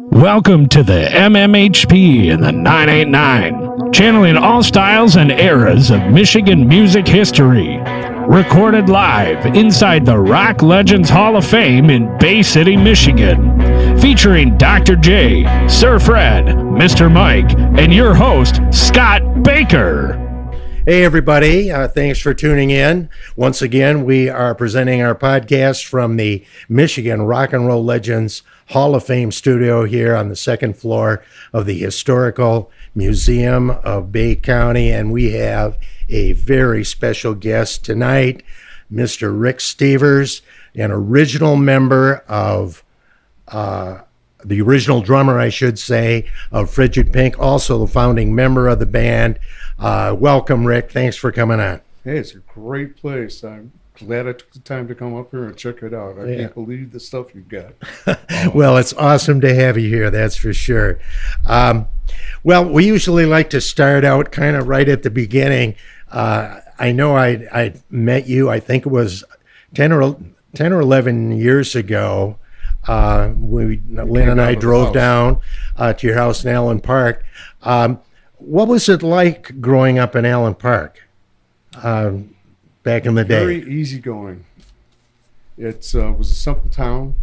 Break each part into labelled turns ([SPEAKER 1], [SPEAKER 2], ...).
[SPEAKER 1] Welcome to the MMHP in the 989, channeling all styles and eras of Michigan music history. Recorded live inside the Rock Legends Hall of Fame in Bay City, Michigan. Featuring Dr. J, Sir Fred, Mr. Mike, and your host, Scott Baker.
[SPEAKER 2] Hey, everybody. Thanks for tuning in. Once again, we are presenting our podcast from the Michigan Rock and Roll Legends Hall of Fame studio here on the second floor of the Historical Museum of Bay County. And we have a very special guest tonight, Mr. Rick Stevers, an original member of the original drummer, I should say, of Frijid Pink, also the founding member of the band. Welcome, Rick. Thanks for coming on.
[SPEAKER 3] Hey, it's a great place. I'm glad I took the time to come up here and check it out. I can't believe the stuff you've got.
[SPEAKER 2] Well, it's awesome to have you here, that's for sure. Well, we usually like to start out kind of right at the beginning. I know I met you, I think it was 10 or 11 years ago. Lynn and I drove down to your house in Allen Park. What was it like growing up in Allen Park back in the day?
[SPEAKER 3] Very easygoing. It was a simple town,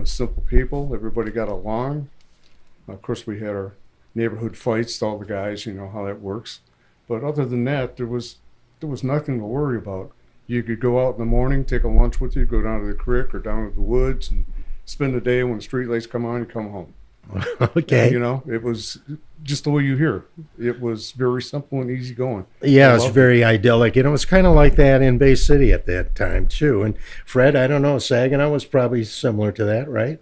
[SPEAKER 3] simple people. Everybody got along. Of course, we had our neighborhood fights, all the guys, you know how that works. But other than that, there was nothing to worry about. You could go out in the morning, take a lunch with you, go down to the creek or down to the woods and spend the day. When the street lights come on, you come home.
[SPEAKER 2] Okay.
[SPEAKER 3] And, you know, it was just the way you hear. It was very simple and easy going.
[SPEAKER 2] Yeah, it's very idyllic. And it was kind of like that in Bay City at that time, too. And Fred, I don't know, Saginaw was probably similar to that, right?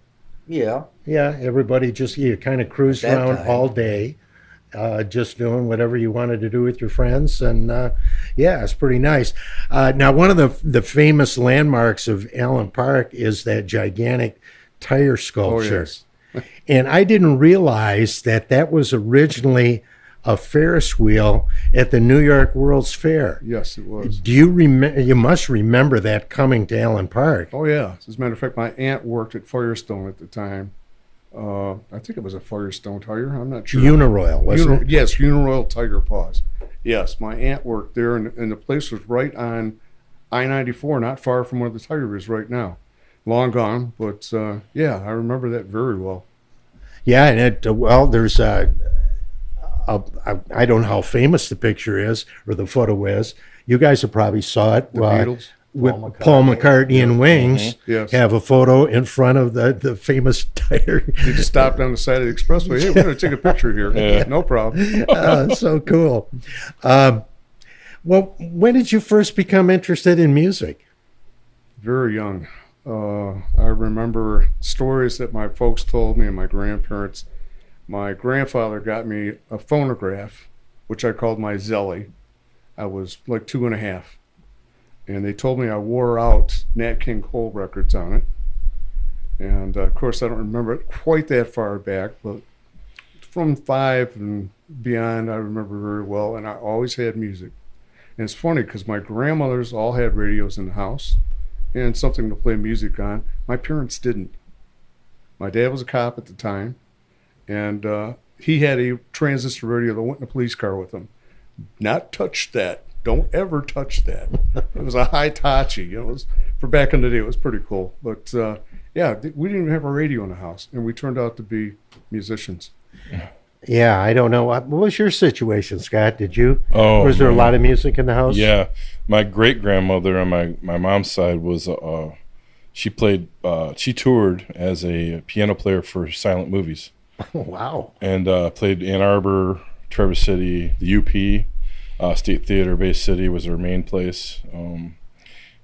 [SPEAKER 4] Yeah.
[SPEAKER 2] Yeah, everybody just, you kind of cruised around all day, just doing whatever you wanted to do with your friends. And yeah, it's pretty nice. Now, one of the famous landmarks of Allen Park is that gigantic tire sculpture.
[SPEAKER 3] Oh, yes.
[SPEAKER 2] And I didn't realize that was originally a Ferris wheel at the New York World's Fair.
[SPEAKER 3] Yes, it was.
[SPEAKER 2] Do you remember? You must remember that coming to Allen Park.
[SPEAKER 3] Oh, yeah. As a matter of fact, my aunt worked at Firestone at the time. I think it was a Firestone tire. I'm not sure.
[SPEAKER 2] Uniroyal, wasn't it?
[SPEAKER 3] Yes, Uniroyal Tiger Paws. Yes, my aunt worked there, and the place was right on I-94, not far from where the tire is right now. Long gone, but yeah, I remember that very well.
[SPEAKER 2] Yeah, and there's I don't know how famous the picture is or the photo is. You guys have probably saw it.
[SPEAKER 3] The Beatles.
[SPEAKER 2] With Paul McCartney and Wings,
[SPEAKER 3] Yes.
[SPEAKER 2] have a photo in front of the famous tire.
[SPEAKER 3] You just stopped on the side of the expressway. Hey, we're going to take a picture here. Yeah. No problem.
[SPEAKER 2] So cool. Well, when did you first become interested in music?
[SPEAKER 3] Very young. I remember stories that my folks told me and my grandparents. My grandfather got me a phonograph, which I called my Zelly. I was like 2.5. And they told me I wore out Nat King Cole records on it. And of course, I don't remember it quite that far back, but from 5 and beyond, I remember very well. And I always had music. And it's funny because my grandmothers all had radios in the house and something to play music on. My parents didn't. My dad was a cop at the time, and he had a transistor radio that went in a police car with him. Not touch that. Don't ever touch that. It was a Hitachi. You know, for back in the day, it was pretty cool. But yeah, we didn't even have a radio in the house, and we turned out to be musicians.
[SPEAKER 2] Yeah, I don't know. What was your situation, Scott? Did you?
[SPEAKER 5] Oh,
[SPEAKER 2] was there a lot of music in the house?
[SPEAKER 5] Yeah, my great grandmother on my mom's side was she toured as a piano player for silent movies.
[SPEAKER 2] Wow.
[SPEAKER 5] And played Ann Arbor, Traverse City, the UP, State Theater, Bay City was her main place.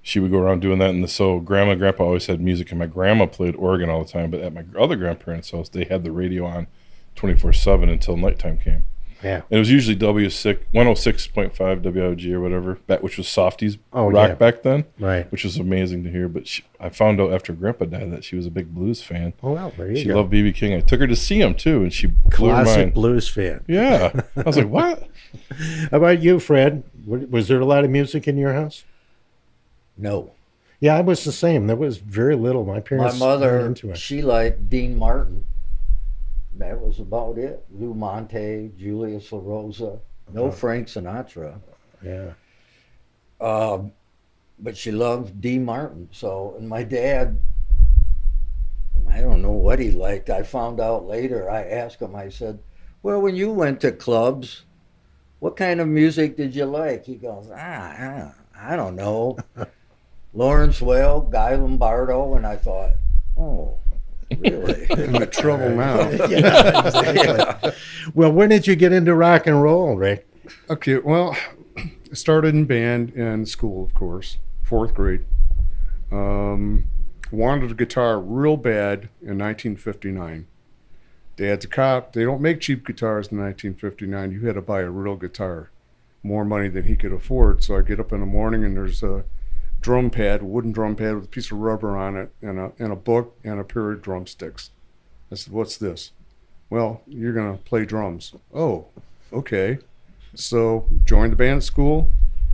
[SPEAKER 5] She would go around doing that, and so Grandma and Grandpa always had music, and my grandma played organ all the time. But at my other grandparents' house, they had the radio on 24/7 until nighttime came.
[SPEAKER 2] Yeah.
[SPEAKER 5] And it was usually 106.5 WIOG or whatever, which was Softies rock back then.
[SPEAKER 2] Right.
[SPEAKER 5] Which was amazing to hear. But I found out after Grandpa died that she was a big blues fan.
[SPEAKER 2] Oh, well, there you go.
[SPEAKER 5] She loved B.B. King. I took her to see him, too, and she blew her
[SPEAKER 2] Classic
[SPEAKER 5] mind.
[SPEAKER 2] blues fan.
[SPEAKER 5] Yeah. I was like, what?
[SPEAKER 2] How about you, Fred? Was there a lot of music in your house?
[SPEAKER 4] No.
[SPEAKER 2] Yeah, I was the same. There was very little. My parents
[SPEAKER 4] My mother,
[SPEAKER 2] were into it.
[SPEAKER 4] she liked Dean Martin. that was about it. Lou Monte, Julius LaRosa, no Frank Sinatra.
[SPEAKER 2] Yeah.
[SPEAKER 4] But she loved D. Martin. So, and my dad, I don't know what he liked. I found out later. I asked him, I said, well, when you went to clubs, what kind of music did you like? He goes, I don't know. Lawrence Welk, Guy Lombardo. And I thought, oh, really?
[SPEAKER 3] In the trouble now.
[SPEAKER 2] Yeah, exactly. Well, when did you get into rock and roll, Rick?
[SPEAKER 3] Okay, well, I started in band in school, of course, 4th grade. Wanted a guitar real bad in 1959. Dad's a cop. They don't make cheap guitars in 1959. You had to buy a real guitar, more money than he could afford. So I get up in the morning and there's a drum pad, a wooden drum pad with a piece of rubber on it, and a book and a pair of drumsticks. I said, what's this? Well, you're going to play drums. Oh, okay. So joined the band at school.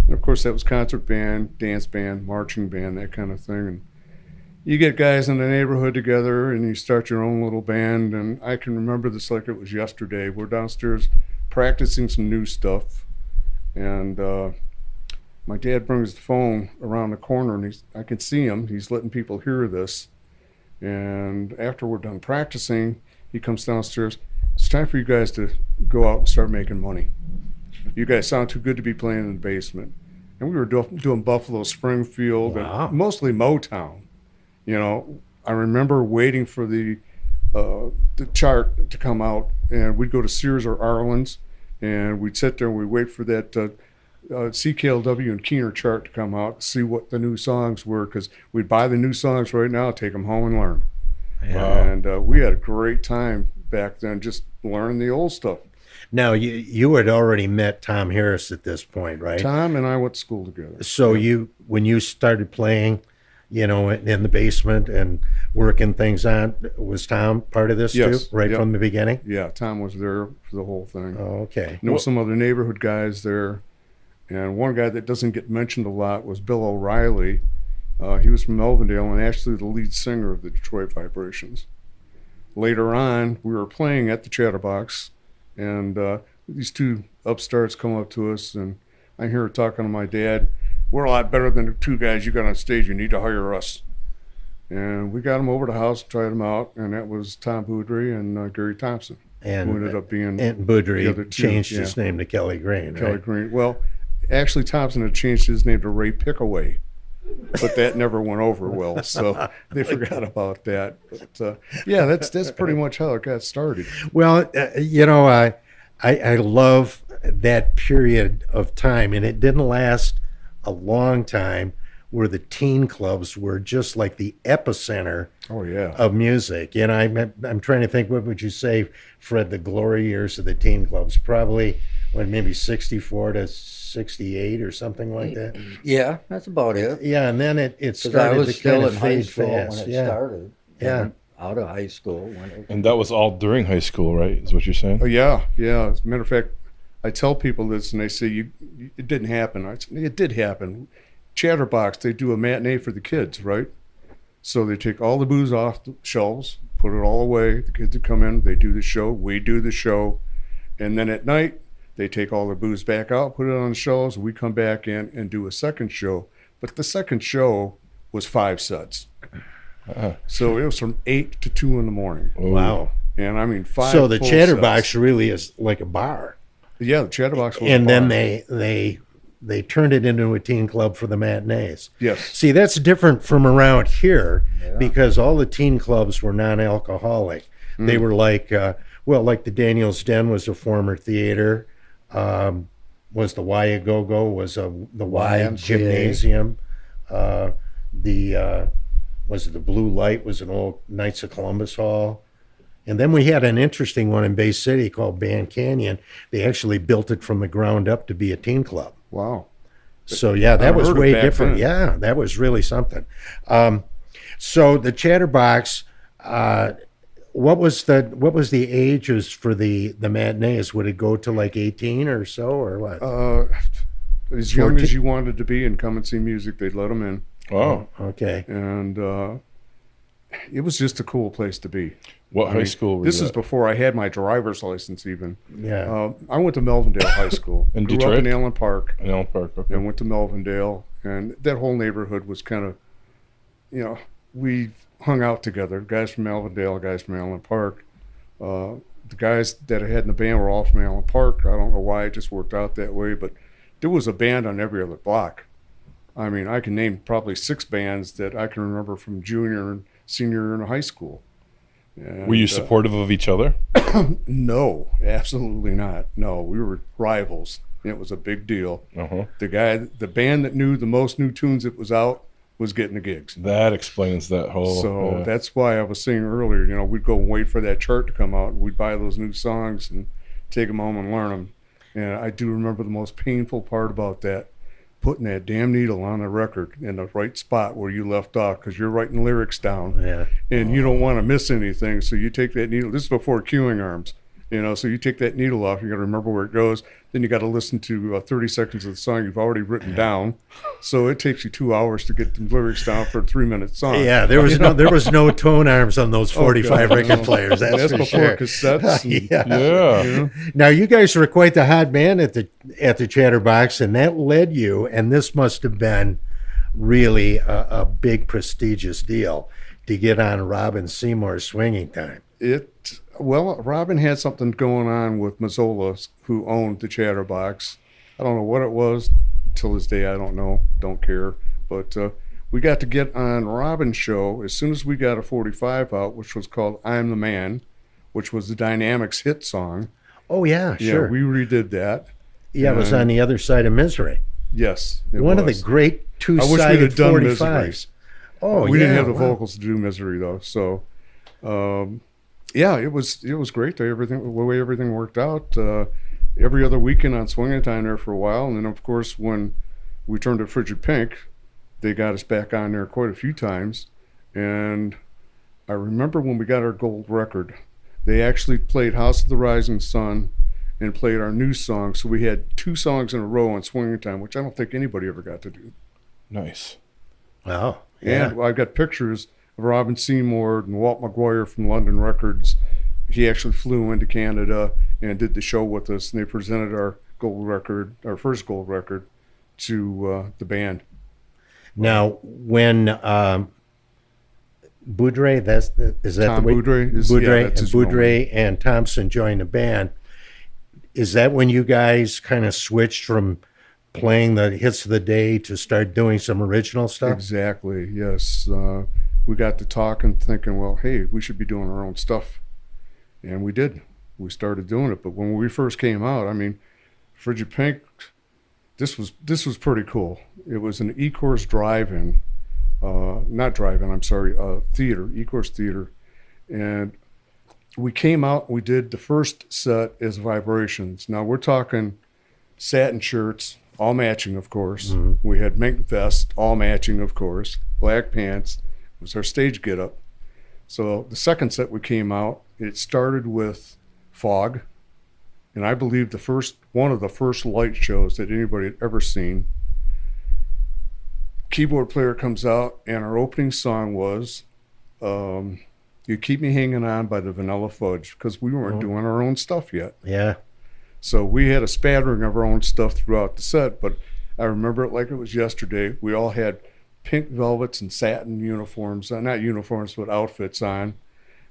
[SPEAKER 3] And of course that was concert band, dance band, marching band, that kind of thing. And you get guys in the neighborhood together and you start your own little band. And I can remember this like it was yesterday. We're downstairs practicing some new stuff. And my dad brings the phone around the corner and I can see him. He's letting people hear this. And after we're done practicing, he comes downstairs. It's time for you guys to go out and start making money. You guys sound too good to be playing in the basement. And we were doing Buffalo, Springfield,
[SPEAKER 2] Wow.
[SPEAKER 3] and mostly Motown. You know, I remember waiting for the chart to come out, and we'd go to Sears or Arlen's, and we'd sit there and we'd wait for that CKLW and Keener chart to come out, see what the new songs were, because we'd buy the new songs right now, take them home and learn.
[SPEAKER 2] Yeah.
[SPEAKER 3] And we had a great time back then, just learning the old stuff.
[SPEAKER 2] Now, you had already met Tom Harris at this point, right?
[SPEAKER 3] Tom and I went to school together.
[SPEAKER 2] So when you started playing, you know, in the basement and working things on, was Tom part of this
[SPEAKER 3] Yes.
[SPEAKER 2] too, right
[SPEAKER 3] Yep.
[SPEAKER 2] from the beginning?
[SPEAKER 3] Yeah, Tom was there for the whole thing.
[SPEAKER 2] Oh, okay.
[SPEAKER 3] Know some other neighborhood guys there. And one guy that doesn't get mentioned a lot was Bill O'Reilly. He was from Melvindale and actually the lead singer of the Detroit Vibrations. Later on, we were playing at the Chatterbox, and these two upstarts come up to us, and I hear her talking to my dad. We're a lot better than the two guys you got on stage. You need to hire us. And we got them over to the house, tried them out, and that was Tom Boudry and Gary Thompson, who ended up being
[SPEAKER 2] And
[SPEAKER 3] the
[SPEAKER 2] Boudry
[SPEAKER 3] other two,
[SPEAKER 2] changed
[SPEAKER 3] yeah.
[SPEAKER 2] his name to Kelly Green,
[SPEAKER 3] Kelly
[SPEAKER 2] right?
[SPEAKER 3] Green. Well, actually, Thompson had changed his name to Ray Pickaway, but that never went over well, so they forgot about that. But yeah, that's pretty much how it got started.
[SPEAKER 2] Well, you know, I love that period of time, and it didn't last a long time, where the teen clubs were just like the epicenter
[SPEAKER 3] Oh yeah.
[SPEAKER 2] of music. You know, I'm trying to think, what would you say, Fred, the glory years of the teen clubs? Probably, maybe 64 to 68 or something like that?
[SPEAKER 4] Yeah, that's about it.
[SPEAKER 2] Yeah, and then it
[SPEAKER 4] Because
[SPEAKER 2] started
[SPEAKER 4] I was
[SPEAKER 2] to
[SPEAKER 4] still
[SPEAKER 2] kind
[SPEAKER 4] in
[SPEAKER 2] of
[SPEAKER 4] high
[SPEAKER 2] fade
[SPEAKER 4] school
[SPEAKER 2] fast.
[SPEAKER 4] when it
[SPEAKER 2] Yeah.
[SPEAKER 4] started.
[SPEAKER 2] Yeah.
[SPEAKER 4] And out of high school. When it,
[SPEAKER 5] And that was all during high school, right? Is what you're saying?
[SPEAKER 3] Oh yeah, yeah. As a matter of fact, I tell people this, and they say it didn't happen. I say, it did happen. Chatterbox, they do a matinee for the kids, right? So they take all the booze off the shelves, put it all away. The kids would come in, they do the show, we do the show, and then at night they take all the booze back out, put it on the shelves, and we come back in and do a second show. But the second show was 5 sets. So it was from 8 to 2 in the morning.
[SPEAKER 2] Wow.
[SPEAKER 3] And I mean 5
[SPEAKER 2] So the
[SPEAKER 3] full
[SPEAKER 2] Chatterbox
[SPEAKER 3] sets.
[SPEAKER 2] really is like a bar.
[SPEAKER 3] Yeah, the Chatterbox was
[SPEAKER 2] And
[SPEAKER 3] a
[SPEAKER 2] then
[SPEAKER 3] bar.
[SPEAKER 2] they turned it into a teen club for the matinees.
[SPEAKER 3] Yes.
[SPEAKER 2] See, that's different from around here, because all the teen clubs were non-alcoholic. They were like, like the Daniel's Den was a former theater. Was the Y-A-Go-Go was the Y
[SPEAKER 4] YMCA.
[SPEAKER 2] Gymnasium. Was it the Blue Light was an old Knights of Columbus Hall. And then we had an interesting one in Bay City called Band Canyon. They actually built it from the ground up to be a teen club.
[SPEAKER 3] Wow.
[SPEAKER 2] So yeah, that was
[SPEAKER 3] heard of
[SPEAKER 2] way
[SPEAKER 3] back
[SPEAKER 2] different.
[SPEAKER 3] then.
[SPEAKER 2] Yeah, that was really something. So the Chatterbox, what was the ages for the matinees? Would it go to like 18 or so, or what?
[SPEAKER 3] As young
[SPEAKER 2] 14.
[SPEAKER 3] as you wanted to be and come and see music, they'd let them in.
[SPEAKER 5] Oh,
[SPEAKER 2] Okay.
[SPEAKER 3] And it was just a cool place to be.
[SPEAKER 5] What high school were
[SPEAKER 3] This
[SPEAKER 5] you
[SPEAKER 3] is
[SPEAKER 5] at?
[SPEAKER 3] before I had my driver's license even.
[SPEAKER 2] Yeah.
[SPEAKER 3] I went to Melvindale High School.
[SPEAKER 5] In
[SPEAKER 3] Grew
[SPEAKER 5] Detroit?
[SPEAKER 3] up in Allen Park.
[SPEAKER 5] In Allen Park, okay.
[SPEAKER 3] And went to Melvindale. And that whole neighborhood was kind of, we hung out together. Guys from Melvindale, guys from Allen Park. The guys that I had in the band were all from Allen Park. I don't know why it just worked out that way, but there was a band on every other block. I mean, I can name probably 6 bands that I can remember from junior and senior in high school. And,
[SPEAKER 5] Were you supportive of each other?
[SPEAKER 3] No, absolutely not. No, we were rivals. It was a big deal.
[SPEAKER 5] Uh-huh.
[SPEAKER 3] The band that knew the most new tunes that was out was getting the gigs.
[SPEAKER 5] That explains that whole...
[SPEAKER 3] So that's why I was saying earlier, we'd go and wait for that chart to come out, and we'd buy those new songs and take them home and learn them. And I do remember the most painful part about that, putting that damn needle on the record in the right spot where you left off, because you're writing lyrics down.
[SPEAKER 2] Yeah.
[SPEAKER 3] And you don't want to miss anything, so you take that needle. This is before cueing arms, so you take that needle off, you got to remember where it goes. Then you got to listen to 30 seconds of the song you've already written down. So it takes you 2 hours to get the lyrics down for a 3-minute song.
[SPEAKER 2] Yeah, there was no tone arms on those 45 record players. That's for
[SPEAKER 3] before
[SPEAKER 2] sure.
[SPEAKER 3] cassettes. And,
[SPEAKER 5] Yeah.
[SPEAKER 2] Now you guys were quite the hot band at the Chatterbox, and that led you. And this must have been really a big prestigious deal to get on Robin Seymour's Swinging Time.
[SPEAKER 3] Robin had something going on with Mazzola, who owned the Chatterbox. I don't know what it was. Till this day, I don't know. Don't care. But we got to get on Robin's show as soon as we got a 45 out, which was called I'm the Man, which was the Dynamics hit song.
[SPEAKER 2] Oh, yeah, sure.
[SPEAKER 3] Yeah, we redid that.
[SPEAKER 2] Yeah, it was on the other side of Misery.
[SPEAKER 3] Yes, it
[SPEAKER 2] One
[SPEAKER 3] was.
[SPEAKER 2] of the great
[SPEAKER 3] I wish we'd
[SPEAKER 2] two-sided
[SPEAKER 3] have done
[SPEAKER 2] 45s.
[SPEAKER 3] Misery.
[SPEAKER 2] Oh,
[SPEAKER 3] we didn't have the
[SPEAKER 2] wow.
[SPEAKER 3] vocals to do Misery, though. So, it was great. The way everything worked out. Every other weekend on Swinging Time there for a while. And then, of course, when we turned to Frijid Pink, they got us back on there quite a few times. And I remember when we got our gold record, they actually played House of the Rising Sun and played our new song. So we had 2 songs in a row on Swinging Time, which I don't think anybody ever got to do.
[SPEAKER 5] Nice.
[SPEAKER 2] Wow. Yeah.
[SPEAKER 3] And I've got pictures of Robin Seymour and Walt McGuire from London Records. He actually flew into Canada and did the show with us, and they presented our first gold record, to the band.
[SPEAKER 2] Now, when Boudre, is that
[SPEAKER 3] Tom
[SPEAKER 2] the way?
[SPEAKER 3] Boudre is-
[SPEAKER 2] Boudre,
[SPEAKER 3] yeah, that's his
[SPEAKER 2] Boudre and Thompson joined the band. Is that when you guys kind of switched from playing the hits of the day to start doing some original stuff?
[SPEAKER 3] Exactly, yes. We got to talking, thinking, well, hey, we should be doing our own stuff. And we did. We started doing it. But when we first came out, Frijid Pink, this was pretty cool. It was an E-Course drive-in, theater, E-Course theater. And we came out, we did the first set as Vibrations. Now we're talking satin shirts, all matching, of course. Mm-hmm. We had mink vests, all matching, of course. Black pants. It was our stage get-up. So the second set we came out, it started with Fog. And I believe one of the first light shows that anybody had ever seen. Keyboard player comes out, and our opening song was You Keep Me Hanging On by the Vanilla Fudge, because we weren't doing our own stuff yet.
[SPEAKER 2] Yeah.
[SPEAKER 3] So we had a spattering of our own stuff throughout the set, but I remember it like it was yesterday. We all had pink velvets and satin uniforms, not uniforms, but outfits on,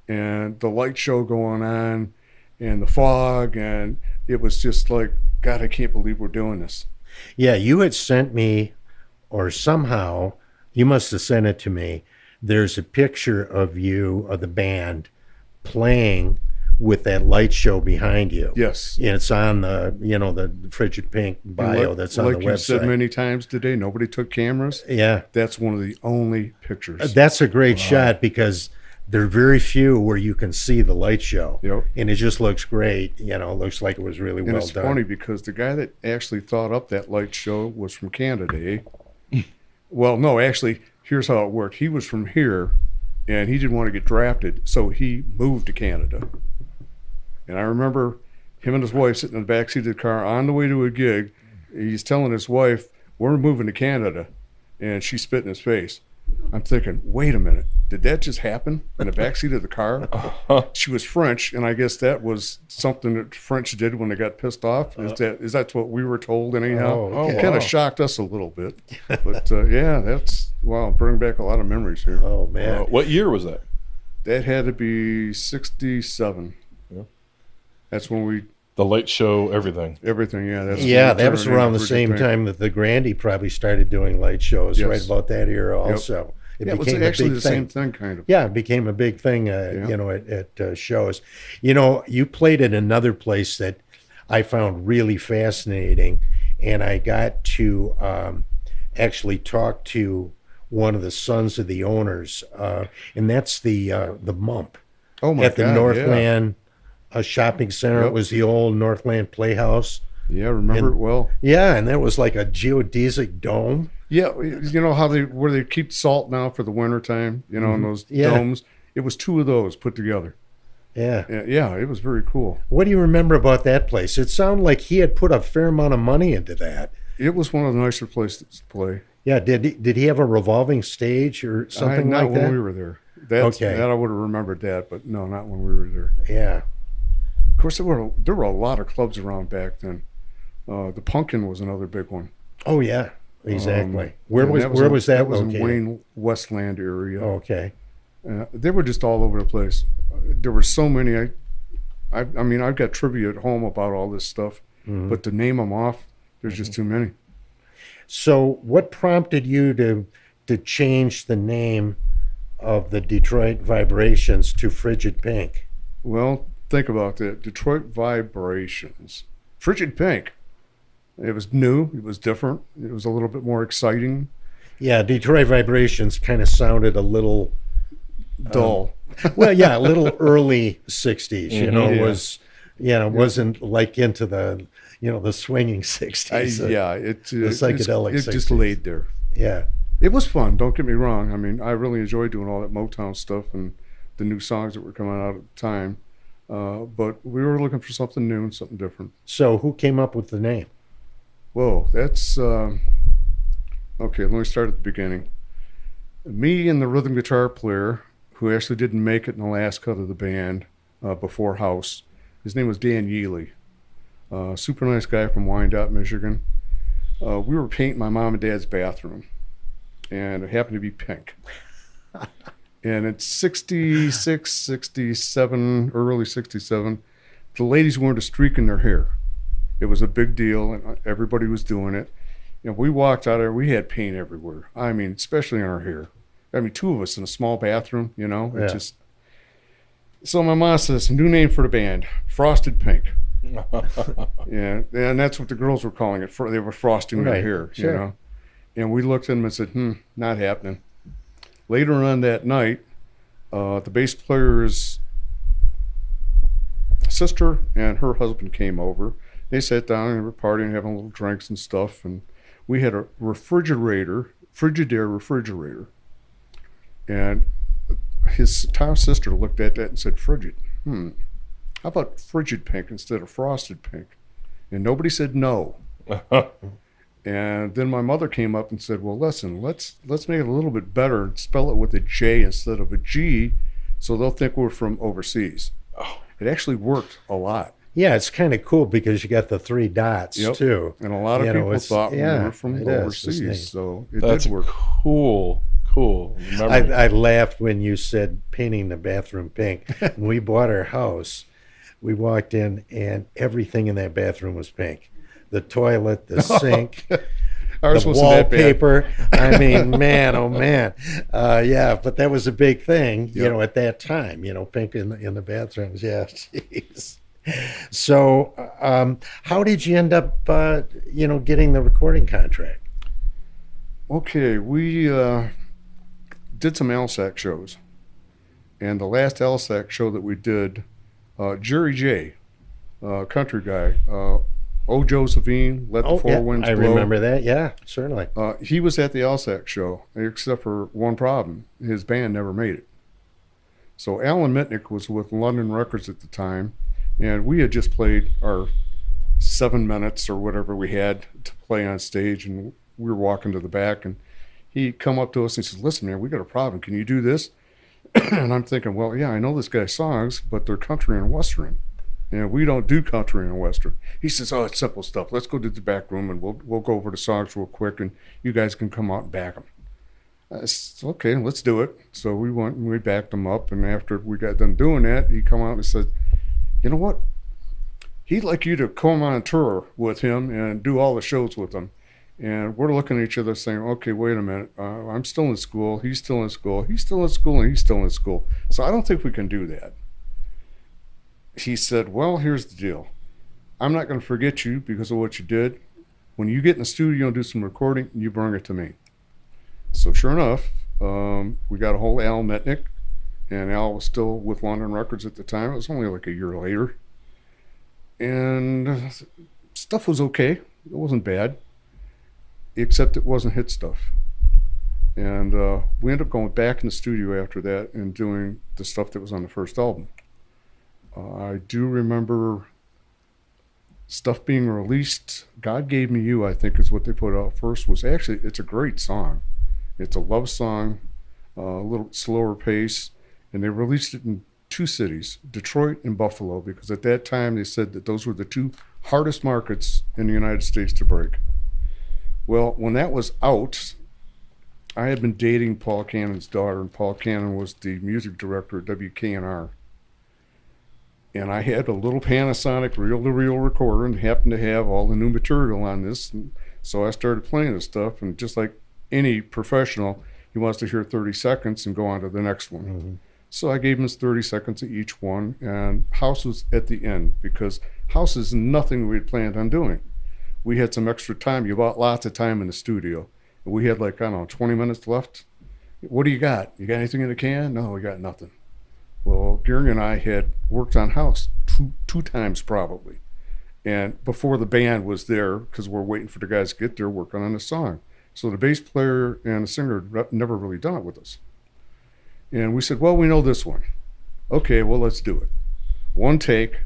[SPEAKER 3] and the light show going on, and the fog, and it was just like, God, I can't believe we're doing this.
[SPEAKER 2] Yeah, you had sent me, or somehow, you must have sent it to me, there's a picture of you, of the band, playing with that light show behind you.
[SPEAKER 3] Yes.
[SPEAKER 2] And it's on the Frijid Pink bio that's on the website.
[SPEAKER 3] Like you said many times today, nobody took cameras.
[SPEAKER 2] Yeah.
[SPEAKER 3] That's one of the only pictures.
[SPEAKER 2] That's a great shot, because there are very few where you can see the light show.
[SPEAKER 3] Yep.
[SPEAKER 2] And it just looks great. Looks like it was really well done.
[SPEAKER 3] And it's funny because the guy that actually thought up that light show was from Canada, eh? Well, no, actually, here's how it worked. He was from here, and he didn't want to get drafted, so he moved to Canada. And I remember him and his wife sitting in the backseat of the car on the way to a gig. He's telling his wife, we're moving to Canada. And she spit in his face. I'm thinking, wait a minute. did that just happen in the backseat of the car? She was French, and I guess that was something that French did when they got pissed off. Is that what we were told anyhow?
[SPEAKER 2] Oh, okay.
[SPEAKER 3] Kind of shocked us a little bit. But yeah, that's, wow, bring back a lot of memories here.
[SPEAKER 2] Oh, man.
[SPEAKER 5] What year was that?
[SPEAKER 3] That had to be 67.
[SPEAKER 5] Yeah.
[SPEAKER 3] That's when we,
[SPEAKER 5] The light show, everything.
[SPEAKER 3] everything, yeah. That's when
[SPEAKER 2] Yeah,
[SPEAKER 3] we
[SPEAKER 2] that was
[SPEAKER 3] turned
[SPEAKER 2] around the
[SPEAKER 3] into
[SPEAKER 2] same
[SPEAKER 3] Frijid Pink.
[SPEAKER 2] time that the Grandy probably started doing light shows,
[SPEAKER 3] Yes.
[SPEAKER 2] right about that era also.
[SPEAKER 3] Yeah, it was
[SPEAKER 2] became a
[SPEAKER 3] actually
[SPEAKER 2] big
[SPEAKER 3] the
[SPEAKER 2] thing.
[SPEAKER 3] same thing, kind of.
[SPEAKER 2] Yeah, it became a big thing, you know, at shows. You know, you played at another place that I found really fascinating, and I got to actually talk to one of the sons of the owners, and that's the Mump
[SPEAKER 3] Oh, my
[SPEAKER 2] at the
[SPEAKER 3] God,
[SPEAKER 2] Northland shopping center. It
[SPEAKER 3] Yep.
[SPEAKER 2] was the old Northland Playhouse.
[SPEAKER 3] Yeah, remember it well.
[SPEAKER 2] Yeah, and that was like a geodesic dome.
[SPEAKER 3] Yeah, you know how where they keep salt now for the winter time, you know, in those
[SPEAKER 2] Yeah.
[SPEAKER 3] domes? It was two of those put together.
[SPEAKER 2] Yeah.
[SPEAKER 3] Yeah, it was very cool.
[SPEAKER 2] What do you remember about that place? It sounded like he had put a fair amount of money into that.
[SPEAKER 3] It was one of the nicer places to play.
[SPEAKER 2] Yeah, did he have a revolving stage or something
[SPEAKER 3] Not
[SPEAKER 2] like
[SPEAKER 3] when
[SPEAKER 2] that?
[SPEAKER 3] we were there.
[SPEAKER 2] Okay.
[SPEAKER 3] That I would have remembered that, but no, not when we were there.
[SPEAKER 2] Yeah.
[SPEAKER 3] Of course, there were a lot of clubs around back then. The Pumpkin was another big one.
[SPEAKER 2] Oh yeah, exactly.
[SPEAKER 3] And
[SPEAKER 2] where was that
[SPEAKER 3] That was in
[SPEAKER 2] located?
[SPEAKER 3] Wayne Westland area.
[SPEAKER 2] Okay.
[SPEAKER 3] They were just all over the place. There were so many. I mean, I've got trivia at home about all this stuff, but to name them off, there's just too many.
[SPEAKER 2] So, what prompted you to change the name of the Detroit Vibrations to Frijid Pink?
[SPEAKER 3] Well, think about that. Detroit Vibrations. Frijid Pink. It was new. It was different. It was a little bit more exciting.
[SPEAKER 2] Yeah, Detroit Vibrations kind of sounded a little
[SPEAKER 3] Dull.
[SPEAKER 2] well, yeah, a little early '60s. You know,
[SPEAKER 3] Yeah.
[SPEAKER 2] wasn't like into the the swinging '60s. Psychedelic
[SPEAKER 3] It just
[SPEAKER 2] 60s.
[SPEAKER 3] laid there.
[SPEAKER 2] Yeah.
[SPEAKER 3] It was fun. Don't get me wrong. I mean, I really enjoyed doing all that Motown stuff and the new songs that were coming out at the time. But we were looking for something new and something different.
[SPEAKER 2] So, who came up with the name?
[SPEAKER 3] Whoa, that's okay. Let me start at the beginning. Me and the rhythm guitar player, who actually didn't make it in the last cut of the band before House. His name was Dan Yealy. Super nice guy from Wyandotte, Michigan. We were painting my mom and dad's bathroom, and it happened to be pink. And it's 66, 67, early 67. The ladies wanted to streak in their hair. It was a big deal, and everybody was doing it. You know, we walked out there, we had paint everywhere. I mean, especially in our hair. I mean, two of us in a small bathroom, you know.
[SPEAKER 2] Yeah.
[SPEAKER 3] It just. So my mom says, new name for the band, Frosted Pink. Yeah, and that's what the girls were calling it. They were frosting their
[SPEAKER 2] Right,
[SPEAKER 3] hair,
[SPEAKER 2] sure.
[SPEAKER 3] you know. And we looked at them and said, not happening. Later on that night, the bass player's sister and her husband came over. They sat down and were partying, having little drinks and stuff. And we had a Frigidaire refrigerator. And our sister looked at that and said, Frigid. How about Frijid Pink instead of Frosted Pink? And nobody said no. And then my mother came up and said, well, listen, let's make it a little bit better and spell it with a J instead of a G, so they'll think we're from overseas. It actually worked a lot.
[SPEAKER 2] Yeah, it's kind of cool because you got the three dots
[SPEAKER 3] Yep.
[SPEAKER 2] too.
[SPEAKER 3] And a lot of
[SPEAKER 2] You know,
[SPEAKER 3] people
[SPEAKER 2] it's-
[SPEAKER 3] thought
[SPEAKER 2] yeah,
[SPEAKER 3] we were from
[SPEAKER 2] it is. It's
[SPEAKER 3] overseas,
[SPEAKER 2] neat.
[SPEAKER 3] so it
[SPEAKER 5] That's
[SPEAKER 3] did work.
[SPEAKER 5] cool. Memory.
[SPEAKER 2] I laughed when you said painting the bathroom pink. When we bought our house, we walked in and everything in that bathroom was pink. The toilet, the sink,
[SPEAKER 3] Ours
[SPEAKER 2] the
[SPEAKER 3] wasn't that bad.
[SPEAKER 2] wallpaper. I mean, man, oh man. Yeah, but that was a big thing, you
[SPEAKER 3] Yep.
[SPEAKER 2] know, at that time, pink in the bathrooms. Yeah, jeez. So, how did you end up, getting the recording contract?
[SPEAKER 3] Okay, we did some LSAC shows. And the last LSAC show that we did, Jerry J, country guy, O. Josephine, Let the Four Winds
[SPEAKER 2] I
[SPEAKER 3] Blow.
[SPEAKER 2] remember that. Yeah, certainly.
[SPEAKER 3] He was at the LSAC show, except for one problem. His band never made it. So Alan Mitnick was with London Records at the time, and we had just played our 7 minutes or whatever we had to play on stage, and we were walking to the back, and he come up to us and he says, listen, man, we got a problem. Can you do this? And I'm thinking, well, yeah, I know this guy's songs, but they're country and western. And we don't do country and western. He says, oh, it's simple stuff. Let's go to the back room and we'll go over the songs real quick and you guys can come out and back them. I said, okay, let's do it. So we went and we backed them up. And after we got done doing that, he come out and said, you know what? He'd like you to come on tour with him and do all the shows with him. And we're looking at each other saying, okay, wait a minute. I'm still in school. He's still in school. He's still in school and he's still in school. So I don't think we can do that. He said, well, here's the deal. I'm not going to forget you because of what you did. When you get in the studio and do some recording, you bring it to me. So sure enough, we got a hold of Al Metnick, and Al was still with London Records at the time. It was only like a year later. And stuff was okay. It wasn't bad, except it wasn't hit stuff. And we ended up going back in the studio after that and doing the stuff that was on the first album. I do remember stuff being released. God Gave Me You, I think is what they put out first. It's a great song. It's a love song, a little slower pace. And they released it in 2 cities, Detroit and Buffalo, because at that time they said that those were the 2 hardest markets in the United States to break. Well, when that was out, I had been dating Paul Cannon's daughter, and Paul Cannon was the music director at WKNR. And I had a little Panasonic reel-to-reel recorder and happened to have all the new material on this. And so I started playing this stuff, and just like any professional, he wants to hear 30 seconds and go on to the next one. Mm-hmm. So I gave him his 30 seconds of each one, and house was at the end because house is nothing we had planned on doing. We had some extra time. You bought lots of time in the studio. And we had 20 minutes left. What do you got? You got anything in the can? No, we got nothing. Well, Gary and I had worked on house two times probably. And before the band was there, because we're waiting for the guys to get there, working on the song. So the bass player and the singer had never really done it with us. And we said, well, we know this one. Okay, well, let's do it. 1 take,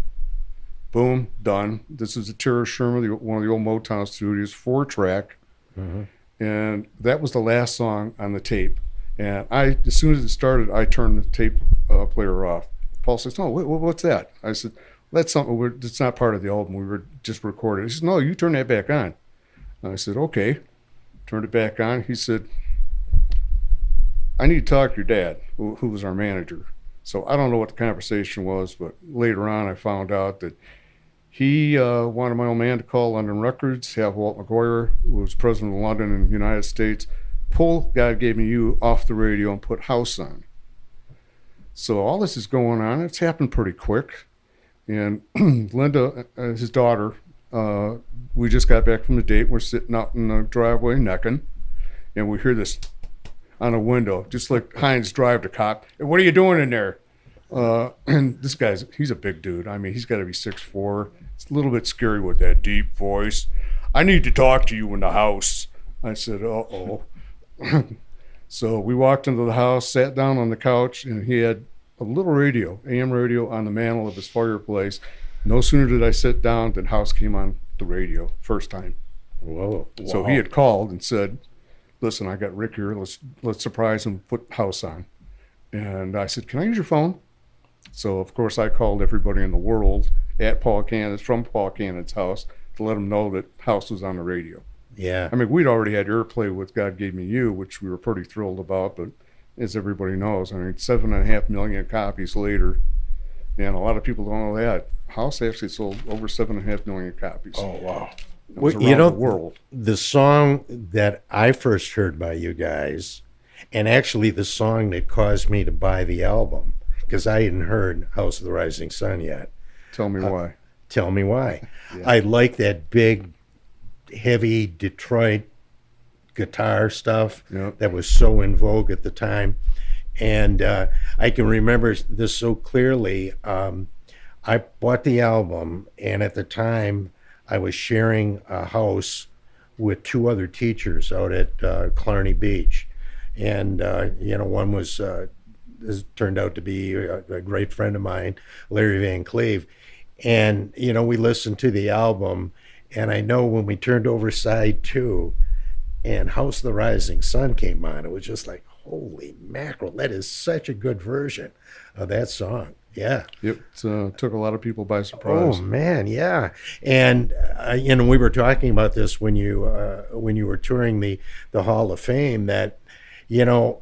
[SPEAKER 3] boom, done. This is a Terra Sherman, one of the old Motown studios, 4-track. Mm-hmm. And that was the last song on the tape. And as soon as it started, I turned the tape player off. Paul says, no, what's that? I said, that's something, it's not part of the album. We were just recording. He says, no, you turn that back on. And I said, okay. Turned it back on. He said, I need to talk to your dad, who was our manager. So I don't know what the conversation was, but later on I found out that he wanted my old man to call London Records, have Walt McGuire, who was president of London in the United States, pull God Gave Me You off the radio and put house on. So all this is going on. It's happened pretty quick. And Linda, his daughter, we just got back from the date. We're sitting out in the driveway necking, and we hear this on a window, just like Heinz Drive to cop. Hey, what are you doing in there? And this he's a big dude. I mean, he's got to be 6'4". It's a little bit scary with that deep voice. I need to talk to you in the house. I said, uh-oh. So we walked into the house, sat down on the couch, and he had a little radio, AM radio, on the mantle of his fireplace. No sooner did I sit down than house came on the radio, first time.
[SPEAKER 2] Whoa.
[SPEAKER 3] So
[SPEAKER 2] Wow.
[SPEAKER 3] he had called and said, listen, I got Rick here. Let's surprise him, put house on. And I said, can I use your phone? So, of course, I called everybody in the world at Paul Cannon's, from Paul Cannon's house, to let them know that house was on the radio.
[SPEAKER 2] Yeah.
[SPEAKER 3] I mean, we'd already had airplay with God Gave Me You, which we were pretty thrilled about, but as everybody knows, I mean, 7.5 million copies later, and a lot of people don't know that. House actually sold over 7.5 million copies.
[SPEAKER 5] Oh, wow.
[SPEAKER 3] It was
[SPEAKER 2] Well,
[SPEAKER 3] around the world.
[SPEAKER 2] the song that I first heard by you guys, and actually the song that caused me to buy the album, because I hadn't heard House of the Rising Sun yet.
[SPEAKER 3] Tell me why.
[SPEAKER 2] Tell me why.
[SPEAKER 3] Yeah.
[SPEAKER 2] I like that big, heavy Detroit guitar stuff
[SPEAKER 3] Yep.
[SPEAKER 2] that was so in vogue at the time. And I can remember this so clearly. I bought the album, and at the time, I was sharing a house with 2 other teachers out at Clarny Beach. And, one was turned out to be a great friend of mine, Larry Van Cleve. And, we listened to the album, and I know when we turned over side 2 and House of the Rising Sun came on, it was just like, Holy mackerel, that is such a good version of that song. Yeah.
[SPEAKER 3] It took a lot of people by
[SPEAKER 2] Oh
[SPEAKER 3] surprise.
[SPEAKER 2] man, yeah. And we were talking about this when you were touring the Hall of Fame, that you know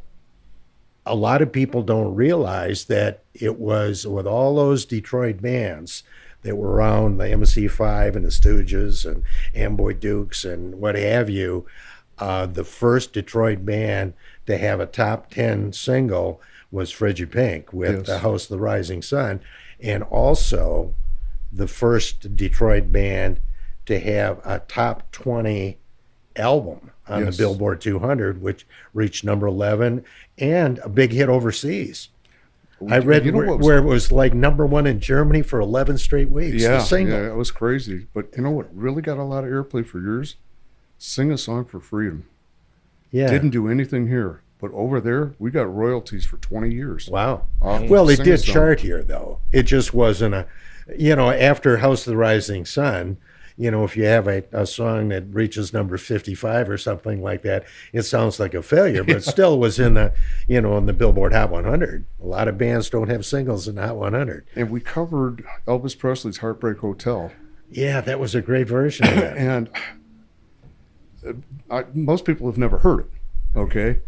[SPEAKER 2] a lot of people don't realize that it was with all those Detroit bands that were around, the MC5 and the Stooges and Amboy Dukes and what have you. The first Detroit band to have a top 10 single was Frijid Pink with
[SPEAKER 3] Yes.
[SPEAKER 2] The House of the Rising Sun, and also the first Detroit band to have a top 20 album on
[SPEAKER 3] Yes.
[SPEAKER 2] the Billboard 200, which reached number 11 and a big hit overseas. I read
[SPEAKER 3] You know what was-
[SPEAKER 2] where it was like number 1 in Germany for 11 straight weeks.
[SPEAKER 3] Yeah,
[SPEAKER 2] the single.
[SPEAKER 3] yeah, it was crazy. But you know what really got a lot of airplay for years? Sing a Song for Freedom.
[SPEAKER 2] Yeah.
[SPEAKER 3] Didn't do anything here, but over there we got royalties for 20 years.
[SPEAKER 2] Wow.
[SPEAKER 3] Off
[SPEAKER 2] Well, it
[SPEAKER 3] Sing a
[SPEAKER 2] did
[SPEAKER 3] Song.
[SPEAKER 2] chart here, though. It just wasn't after House of the Rising Sun, if you have a song that reaches number 55 or something like that, it sounds like a failure, but it still was in the Billboard Hot 100. A lot of bands don't have singles in the Hot 100.
[SPEAKER 3] And we covered Elvis Presley's Heartbreak Hotel.
[SPEAKER 2] Yeah, that was a great version of that.
[SPEAKER 3] And most people have never heard it, okay?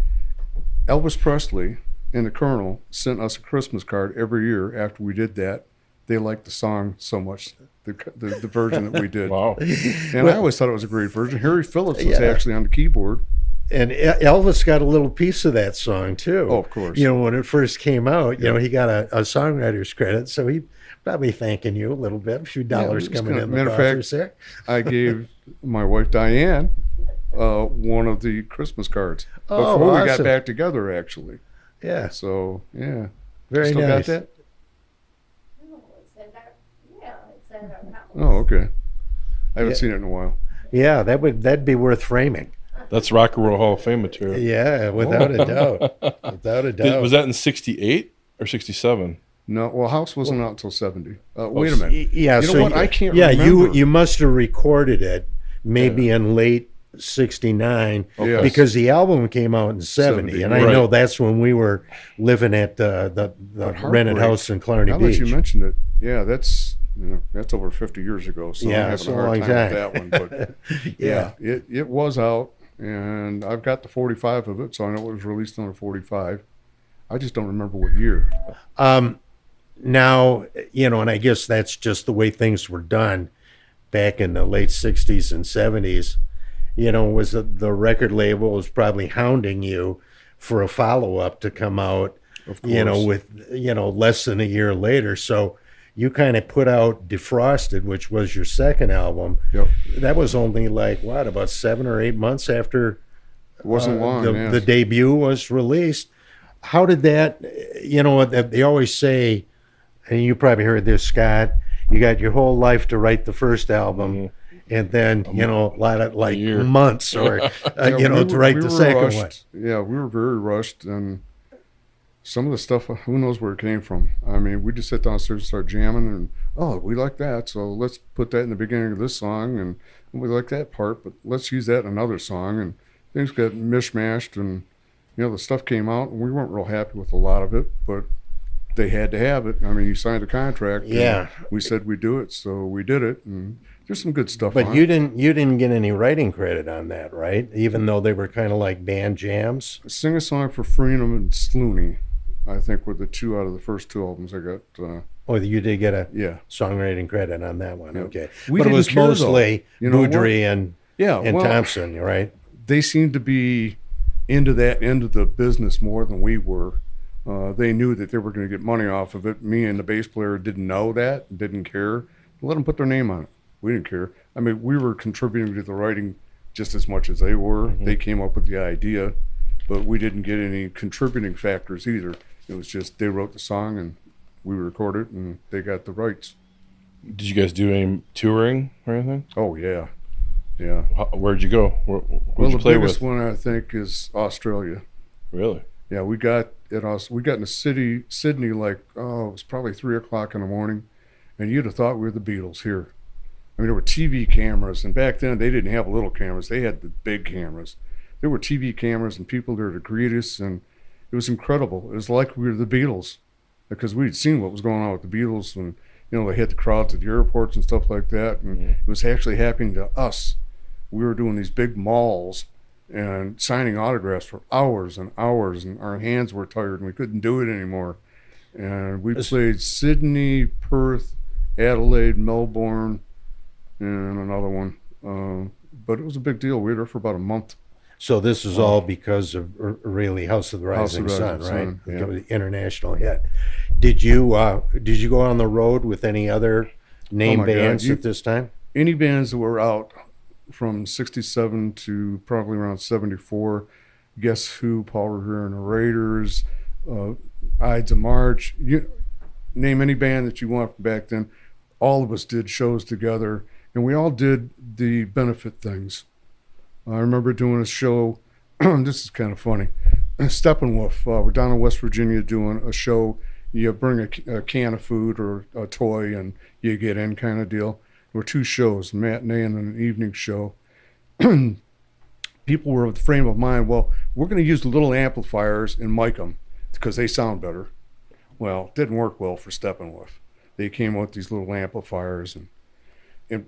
[SPEAKER 3] Elvis Presley and the Colonel sent us a Christmas card every year after we did that. They liked the song so much, the version that we did.
[SPEAKER 5] Wow.
[SPEAKER 3] And I always thought it was a great version. Harry Phillips was
[SPEAKER 2] Yeah.
[SPEAKER 3] actually on the keyboard.
[SPEAKER 2] And Elvis got a little piece of that song, too.
[SPEAKER 3] Oh, of course.
[SPEAKER 2] When it first came out, he got a songwriter's credit, so he probably thanking you a little bit, a few dollars
[SPEAKER 3] it's
[SPEAKER 2] coming
[SPEAKER 3] gonna-
[SPEAKER 2] in the
[SPEAKER 3] matter of
[SPEAKER 2] coffers
[SPEAKER 3] fact,
[SPEAKER 2] there.
[SPEAKER 3] I gave my wife Diane one of the Christmas cards
[SPEAKER 2] Oh,
[SPEAKER 3] before we got
[SPEAKER 2] awesome.
[SPEAKER 3] back together, actually.
[SPEAKER 2] Yeah,
[SPEAKER 3] So, yeah.
[SPEAKER 2] very
[SPEAKER 3] Still
[SPEAKER 2] nice.
[SPEAKER 3] got that?
[SPEAKER 6] No, it's at our house.
[SPEAKER 3] Oh, okay. I haven't
[SPEAKER 2] Yeah.
[SPEAKER 3] seen it in a while.
[SPEAKER 2] Yeah, that'd be worth framing.
[SPEAKER 5] That's Rock and Roll Hall of Fame material.
[SPEAKER 2] Yeah, without a doubt. Without a doubt.
[SPEAKER 5] Was that in 68 or 67?
[SPEAKER 3] No, well, House wasn't out until 70. Wait a minute.
[SPEAKER 2] Yeah,
[SPEAKER 3] You know
[SPEAKER 2] so
[SPEAKER 3] what? I can't
[SPEAKER 2] Yeah,
[SPEAKER 3] remember.
[SPEAKER 2] you must have recorded it maybe in late '69
[SPEAKER 3] Yes.
[SPEAKER 2] because the album came out in '70, and I
[SPEAKER 5] Right.
[SPEAKER 2] know that's when we were living at the rented
[SPEAKER 3] Heartbreak,
[SPEAKER 2] house in Clarny
[SPEAKER 3] Now that
[SPEAKER 2] Beach.
[SPEAKER 3] you mentioned it, yeah, that's over 50 years ago. So
[SPEAKER 2] Yeah,
[SPEAKER 3] I'm
[SPEAKER 2] it's
[SPEAKER 3] having
[SPEAKER 2] a
[SPEAKER 3] a hard
[SPEAKER 2] long
[SPEAKER 3] time
[SPEAKER 2] time.
[SPEAKER 3] with that one. But
[SPEAKER 2] Yeah.
[SPEAKER 3] it was out, and I've got the 45 of it, so I know it was released on a 45. I just don't remember what year.
[SPEAKER 2] Now, and I guess that's just the way things were done back in the late '60s and '70s. Was the record label was probably hounding you for a follow-up to come out,
[SPEAKER 3] Of course.
[SPEAKER 2] with less than a year later. So you kind of put out Defrosted, which was your second album.
[SPEAKER 3] Yep.
[SPEAKER 2] That was only like about 7 or 8 months after
[SPEAKER 3] It wasn't long. yes.
[SPEAKER 2] the debut was released. How did that? They always say, and you probably heard this, Scott. You got your whole life to write the first album, and then a lot of like
[SPEAKER 5] year.
[SPEAKER 2] months, or
[SPEAKER 3] Yeah,
[SPEAKER 2] to write the second
[SPEAKER 3] rushed.
[SPEAKER 2] one.
[SPEAKER 3] Yeah, we were very rushed, and some of the stuff, who knows where it came from. I mean, we just sit downstairs and start jamming, and we like that, so let's put that in the beginning of this song, and we like that part, but let's use that in another song, and things got mishmashed, and the stuff came out, and we weren't real happy with a lot of it, but they had to have it. I mean, you signed a contract. and
[SPEAKER 2] Yeah.
[SPEAKER 3] we said we'd do it, so we did it, and there's some good stuff
[SPEAKER 2] But
[SPEAKER 3] on
[SPEAKER 2] you
[SPEAKER 3] it.
[SPEAKER 2] didn't get any writing credit on that, right? Even though they were kind of like band jams.
[SPEAKER 3] Sing a Song for Freedom and Slooney, I think, were the two out of the first two albums I got.
[SPEAKER 2] Oh, you did get a
[SPEAKER 3] Yeah.
[SPEAKER 2] songwriting credit on that one.
[SPEAKER 3] Yeah.
[SPEAKER 2] Okay,
[SPEAKER 3] We
[SPEAKER 2] but it
[SPEAKER 3] didn't
[SPEAKER 2] was
[SPEAKER 3] care, though.
[SPEAKER 2] mostly
[SPEAKER 3] You know what?
[SPEAKER 2] Boudry and
[SPEAKER 3] Yeah, well,
[SPEAKER 2] Thompson, right?
[SPEAKER 3] they seemed to be into that end of the business more than we were. They knew that they were going to get money off of it. Me and the bass player didn't know that, didn't care. Let them put their name on it. We didn't care. I mean, we were contributing to the writing just as much as they were. They came up with the idea, but we didn't get any contributing factors either. It was just they wrote the song and we recorded it and they got the rights.
[SPEAKER 5] Did you guys do any touring or anything?
[SPEAKER 3] Oh, yeah. Yeah.
[SPEAKER 5] Where'd you go?
[SPEAKER 3] Well,
[SPEAKER 5] Who'd you
[SPEAKER 3] the
[SPEAKER 5] play
[SPEAKER 3] biggest
[SPEAKER 5] with?
[SPEAKER 3] one, I think, is Australia.
[SPEAKER 5] Really?
[SPEAKER 3] Yeah, we got in the city, Sydney, like, it was probably 3:00 in the morning, and you'd have thought we were the Beatles here. I mean, there were TV cameras, and back then they didn't have little cameras; they had the big cameras. There were TV cameras and people there to greet us, and It was incredible. It was like we were the Beatles, because we'd seen what was going on with the Beatles when, they hit the crowds at the airports and stuff like that. And it was actually happening to us. We were doing these big malls and signing autographs for hours and hours, and our hands were tired and we couldn't do it anymore. And we played Sydney, Perth, Adelaide, Melbourne, and another one. But it was a big deal. We were there for about a month.
[SPEAKER 2] So this is all because of really House of the Rising Sun, right?
[SPEAKER 3] Yeah.
[SPEAKER 2] The international hit. Did you go on the road with any other name bands at this time?
[SPEAKER 3] Any bands that were out from 67 to probably around 74, Guess Who, Paul Revere and the Raiders, Ides of March, you name any band that you want back then, all of us did shows together, and we all did the benefit things. I remember doing a show, this is kind of funny, Steppenwolf, we're down in West Virginia doing a show. You bring a can of food or a toy and you get in kind of deal. There were 2 shows, a matinee and an evening show. People were of the frame of mind, well, we're going to use the little amplifiers and mic them because they sound better. Well, it didn't work well for Steppenwolf. They came with these little amplifiers and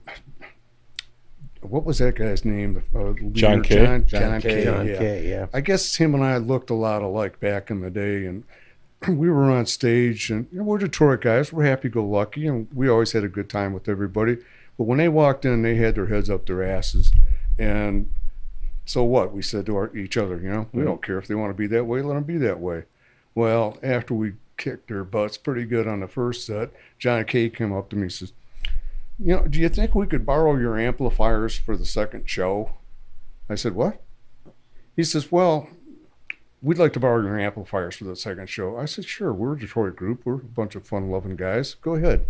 [SPEAKER 3] what was that guy's name?
[SPEAKER 5] John Kay.
[SPEAKER 3] John Kay.
[SPEAKER 2] John Kay, yeah.
[SPEAKER 3] I guess him and I looked a lot alike back in the day, and we were on stage, and we're Detroit guys. We're happy-go-lucky, and we always had a good time with everybody. But when they walked in, they had their heads up their asses, and so what? We said to each other, we don't care if they want to be that way, let them be that way. Well, after we kicked their butts pretty good on the first set, John Kay came up to me and says, do you think we could borrow your amplifiers for the second show? I said, what? He says, well, we'd like to borrow your amplifiers for the second show. I said, sure, we're a Detroit group. We're a bunch of fun-loving guys. Go ahead.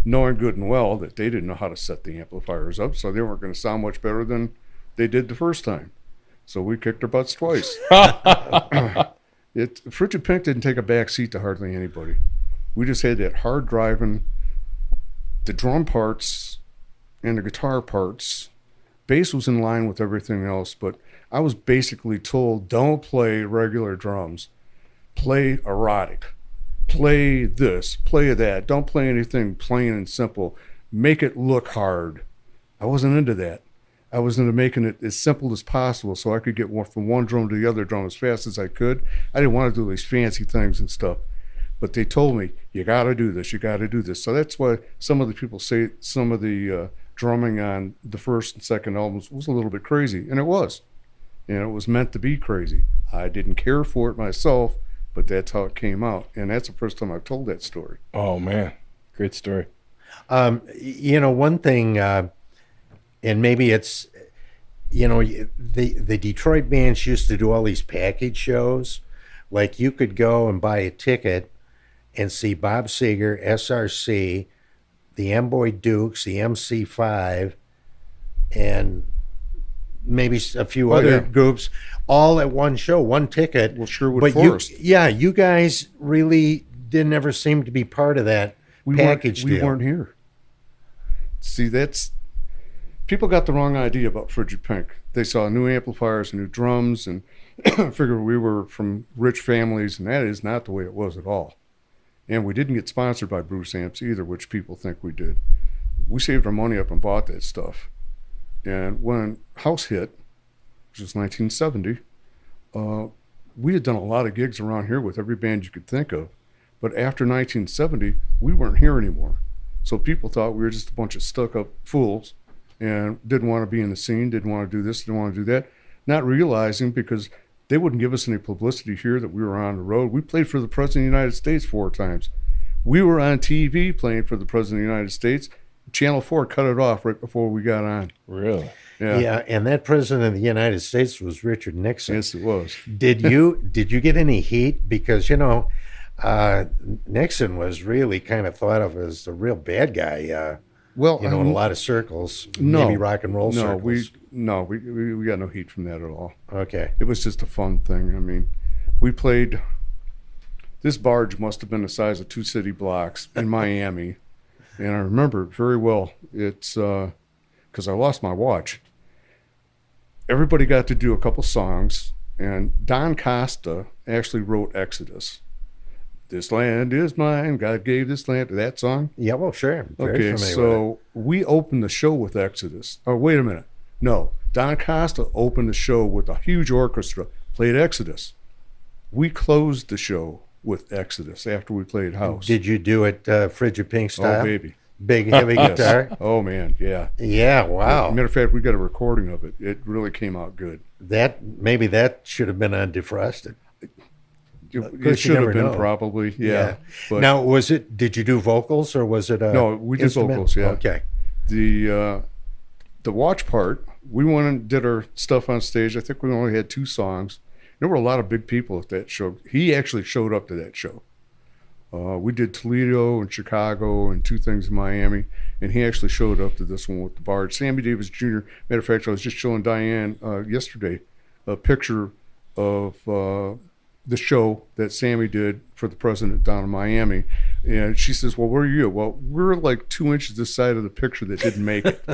[SPEAKER 3] Knowing good and well that they didn't know how to set the amplifiers up, so they weren't going to sound much better than they did the first time. So we kicked their butts twice. Frijid Pink didn't take a back seat to hardly anybody. We just had that hard driving, the drum parts and the guitar parts. Bass was in line with everything else, but I was basically told, don't play regular drums. Play erotic. Play this, play that. Don't play anything plain and simple. Make it look hard. I wasn't into that. I was into making it as simple as possible so I could get from one drum to the other drum as fast as I could. I didn't want to do these fancy things and stuff. But they told me, you got to do this, you got to do this. So that's why some of the people say some of the drumming on the first and second albums was a little bit crazy. And it was. And it was meant to be crazy. I didn't care for it myself, but that's how it came out. And that's the first time I've told that story.
[SPEAKER 5] Oh, man. Great story.
[SPEAKER 2] One thing, and maybe it's, the Detroit bands used to do all these package shows. Like you could go and buy a ticket and see Bob Seger, SRC, the Amboy Dukes, the MC5, and maybe a few other groups, all at one show, one ticket.
[SPEAKER 3] Well, Sherwood Forest.
[SPEAKER 2] You guys really didn't ever seem to be part of that package deal.
[SPEAKER 3] We weren't here. See, people got the wrong idea about Frijid Pink. They saw new amplifiers and new drums and figured we were from rich families, and that is not the way it was at all. And we didn't get sponsored by Bruce Amps either, which people think we did. We saved our money up and bought that stuff. And when House hit, which was 1970, we had done a lot of gigs around here with every band you could think of. But after 1970, we weren't here anymore. So people thought we were just a bunch of stuck-up fools and didn't want to be in the scene, didn't want to do this, didn't want to do that, not realizing because they wouldn't give us any publicity here that we were on the road. We played for the President of the United States 4 times. We were on TV playing for the President of the United States. Channel 4 cut it off right before we got on.
[SPEAKER 5] Really?
[SPEAKER 2] Yeah, and that President of the United States was Richard Nixon.
[SPEAKER 3] Yes, it was.
[SPEAKER 2] Did you get any heat? Because, Nixon was really kind of thought of as a real bad guy,
[SPEAKER 3] well,
[SPEAKER 2] in a lot of circles, maybe rock and roll circles.
[SPEAKER 3] We got no heat from that at all.
[SPEAKER 2] Okay.
[SPEAKER 3] It was just a fun thing. I mean, we played, this barge must have been the size of 2 city blocks in Miami. And I remember it very well. It's because I lost my watch. Everybody got to do a couple songs, And Don Costa actually wrote Exodus. This land is mine, God gave this land, that song.
[SPEAKER 2] Yeah, well, sure. I'm very
[SPEAKER 3] Okay,
[SPEAKER 2] familiar with it.
[SPEAKER 3] so we opened the show with Exodus. Oh, wait a minute. No, Don Costa opened the show with a huge orchestra, played Exodus. We closed the show with Exodus after we played House.
[SPEAKER 2] Did you do it Frijid Pink style?
[SPEAKER 3] Oh, baby.
[SPEAKER 2] Big, heavy
[SPEAKER 3] Yes.
[SPEAKER 2] guitar?
[SPEAKER 3] Oh, man, yeah.
[SPEAKER 2] Yeah, wow.
[SPEAKER 3] Matter of fact, we got a recording of it. It really came out good.
[SPEAKER 2] Maybe that should have been on Defrosted.
[SPEAKER 3] It
[SPEAKER 2] you
[SPEAKER 3] should
[SPEAKER 2] never
[SPEAKER 3] have been
[SPEAKER 2] know.
[SPEAKER 3] probably, yeah. But
[SPEAKER 2] Now, did you do vocals or was it a
[SPEAKER 3] No, we did
[SPEAKER 2] instrument?
[SPEAKER 3] vocals, yeah.
[SPEAKER 2] Okay.
[SPEAKER 3] the watch part, we went and did our stuff on stage. I think we only had 2 songs. There were a lot of big people at that show. He actually showed up to that show. We did Toledo and Chicago and 2 things in Miami, and he actually showed up to this one with the Bard. Sammy Davis Jr. Matter of fact, I was just showing Diane yesterday a picture of the show that Sammy did for the president down in Miami. And she says, well, where are you? Well, we're like 2 inches this side of the picture that didn't make it.